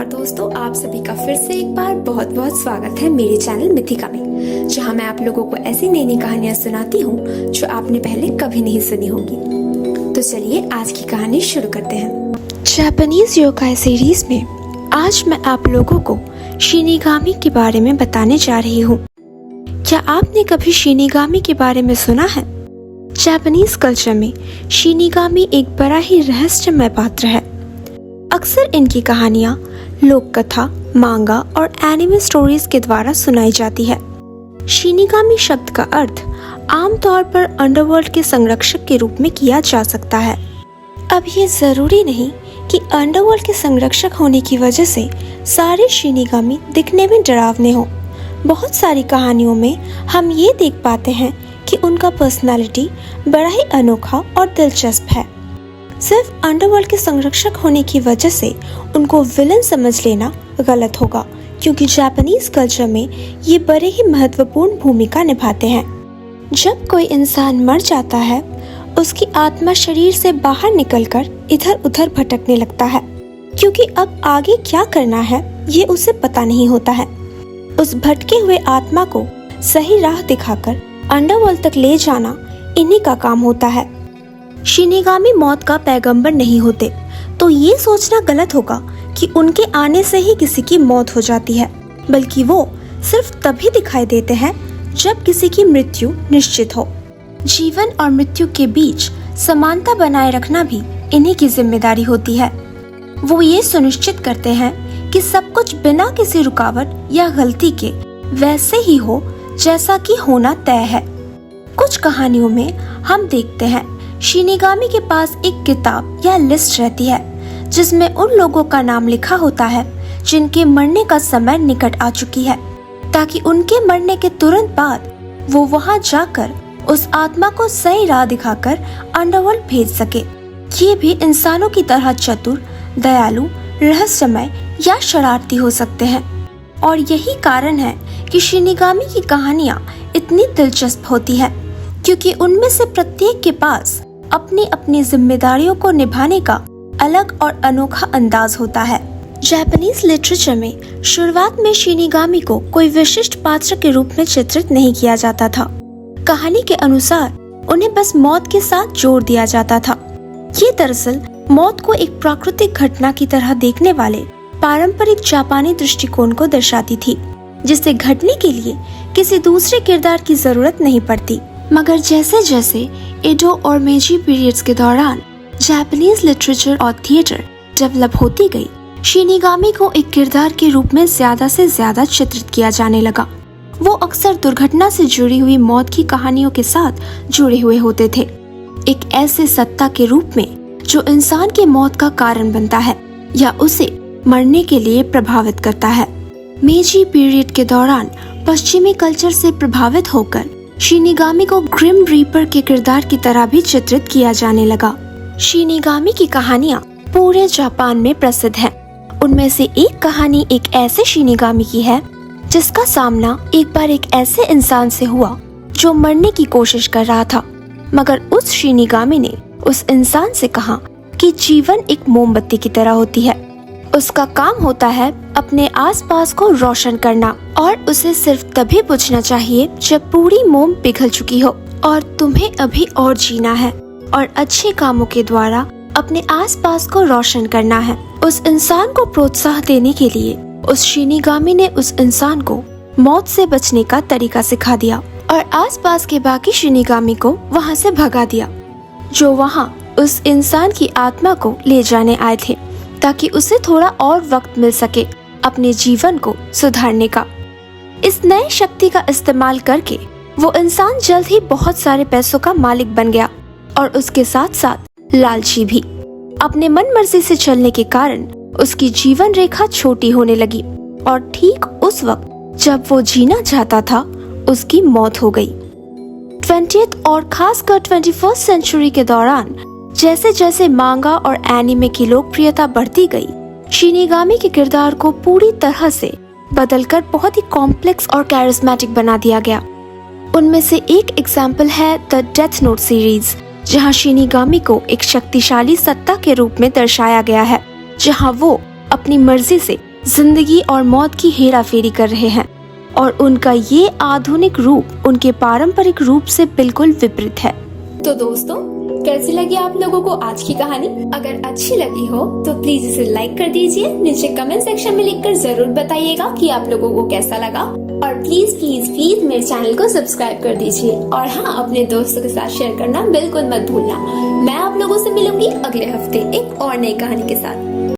नमस्कार दोस्तों, आप सभी का फिर से एक बार बहुत बहुत स्वागत है मेरे चैनल मिथिका में, जहां मैं आप लोगों को ऐसी नई नई कहानियां सुनाती हूं जो आपने पहले कभी नहीं सुनी होंगी। तो चलिए आज की कहानी शुरू करते हैं। जापानीज योकाई सीरीज में आज मैं आप लोगों को शिनिगामी के बारे में बताने जा रही हूँ। क्या आपने कभी शिनिगामी के बारे में सुना है? जापानीज कल्चर में शिनिगामी एक बड़ा ही रहस्यमय पात्र है। अक्सर इनकी कहानियां लोक कथा, मांगा और एनिमे स्टोरीज के द्वारा सुनाई जाती है। शिनिगामी शब्द का अर्थ आमतौर पर अंडरवर्ल्ड के संरक्षक के रूप में किया जा सकता है। अब ये जरूरी नहीं कि अंडरवर्ल्ड के संरक्षक होने की वजह से सारे शिनिगामी दिखने में डरावने हों। बहुत सारी कहानियों में हम ये देख पाते हैं कि उनका पर्सनालिटी बड़ा ही अनोखा और दिलचस्प है। सिर्फ अंडरवर्ल्ड के संरक्षक होने की वजह से उनको विलन समझ लेना गलत होगा, क्योंकि जापानीज कल्चर में ये बड़े ही महत्वपूर्ण भूमिका निभाते हैं। जब कोई इंसान मर जाता है, उसकी आत्मा शरीर से बाहर निकलकर इधर उधर भटकने लगता है, क्योंकि अब आगे क्या करना है ये उसे पता नहीं होता है। उस भटके हुए आत्मा को सही राह दिखाकर अंडरवर्ल्ड तक ले जाना इन्हीं का काम होता है। शिनिगामी मौत का पैगंबर नहीं होते, तो ये सोचना गलत होगा कि उनके आने से ही किसी की मौत हो जाती है, बल्कि वो सिर्फ तभी दिखाई देते हैं जब किसी की मृत्यु निश्चित हो। जीवन और मृत्यु के बीच समानता बनाए रखना भी इन्हीं की जिम्मेदारी होती है। वो ये सुनिश्चित करते हैं कि सब कुछ बिना किसी रुकावट या गलती के वैसे ही हो जैसा कि होना तय है। कुछ कहानियों में हम देखते हैं शिनिगामी के पास एक किताब या लिस्ट रहती है, जिसमें उन लोगों का नाम लिखा होता है जिनके मरने का समय निकट आ चुकी है, ताकि उनके मरने के तुरंत बाद वो वहां जाकर उस आत्मा को सही राह दिखाकर अंडरवर्ल्ड भेज सके। ये भी इंसानों की तरह चतुर, दयालु, रहस्यमय या शरारती हो सकते हैं, और यही कारण है कि शिनिगामी की कहानियां इतनी दिलचस्प होती है, क्योंकि उनमें से प्रत्येक के पास अपनी अपनी जिम्मेदारियों को निभाने का अलग और अनोखा अंदाज होता है। जापानीज लिटरेचर में शुरुआत में शिनिगामी को कोई विशिष्ट पात्र के रूप में चित्रित नहीं किया जाता था। कहानी के अनुसार उन्हें बस मौत के साथ जोड़ दिया जाता था। ये दरअसल मौत को एक प्राकृतिक घटना की तरह देखने वाले पारंपरिक जापानी दृष्टिकोण को दर्शाती थी, जिसे घटने के लिए किसी दूसरे किरदार की जरूरत नहीं पड़ती। मगर जैसे जैसे एडो और मेजी पीरियड्स के दौरान जापानीज लिटरेचर और थिएटर डेवलप होती गई, शिनिगामी को एक किरदार के रूप में ज्यादा से ज्यादा चित्रित किया जाने लगा। वो अक्सर दुर्घटना से जुड़ी हुई मौत की कहानियों के साथ जुड़े हुए होते थे, एक ऐसे सत्ता के रूप में जो इंसान के मौत का कारण बनता है या उसे मरने के लिए प्रभावित करता है। मेजी पीरियड के दौरान पश्चिमी कल्चर से प्रभावित होकर शिनिगामी को ग्रिम रीपर के किरदार की तरह भी चित्रित किया जाने लगा। शिनिगामी की कहानियां पूरे जापान में प्रसिद्ध हैं। उनमें से एक कहानी एक ऐसे शिनिगामी की है जिसका सामना एक बार एक ऐसे इंसान से हुआ जो मरने की कोशिश कर रहा था, मगर उस शिनिगामी ने उस इंसान से कहा कि जीवन एक मोमबत्ती की तरह होती है। उसका काम होता है अपने आसपास को रोशन करना, और उसे सिर्फ तभी बुझना चाहिए जब पूरी मोम पिघल चुकी हो, और तुम्हें अभी और जीना है और अच्छे कामों के द्वारा अपने आसपास को रोशन करना है। उस इंसान को प्रोत्साहन देने के लिए उस शिनिगामी ने उस इंसान को मौत से बचने का तरीका सिखा दिया और आसपास के बाकी शिनिगामी को वहां से भगा दिया, जो वहां उस इंसान की आत्मा को ले जाने आए थे, ताकि उसे थोड़ा और वक्त मिल सके अपने जीवन को सुधारने का। इस नए शक्ति का इस्तेमाल करके वो इंसान जल्द ही बहुत सारे पैसों का मालिक बन गया, और उसके साथ साथ लालची भी। अपने मन मर्जी से चलने के कारण उसकी जीवन रेखा छोटी होने लगी, और ठीक उस वक्त जब वो जीना चाहता था, उसकी मौत हो गई। 20th और खासकर 21st सेंचुरी के दौरान जैसे जैसे मांगा और एनिमे की लोकप्रियता बढ़ती गई, शिनिगामी के किरदार को पूरी तरह से बदलकर बहुत ही कॉम्प्लेक्स और कैरिस्मेटिक बना दिया गया। उनमें से एक एग्जाम्पल है द डेथ नोट सीरीज, जहां शिनिगामी को एक शक्तिशाली सत्ता के रूप में दर्शाया गया है, जहां वो अपनी मर्जी से जिंदगी और मौत की हेरा फेरी कर रहे हैं और उनका ये आधुनिक रूप उनके पारंपरिक रूप से बिल्कुल विपरीत है। तो दोस्तों, कैसी लगी आप लोगों को आज की कहानी? अगर अच्छी लगी हो तो प्लीज इसे लाइक कर दीजिए। नीचे कमेंट सेक्शन में लिखकर जरूर बताइएगा कि आप लोगों को कैसा लगा। और प्लीज प्लीज प्लीज मेरे चैनल को सब्सक्राइब कर दीजिए। और हाँ, अपने दोस्तों के साथ शेयर करना बिल्कुल मत भूलना। मैं आप लोगों से मिलूंगी अगले हफ्ते एक और नई कहानी के साथ।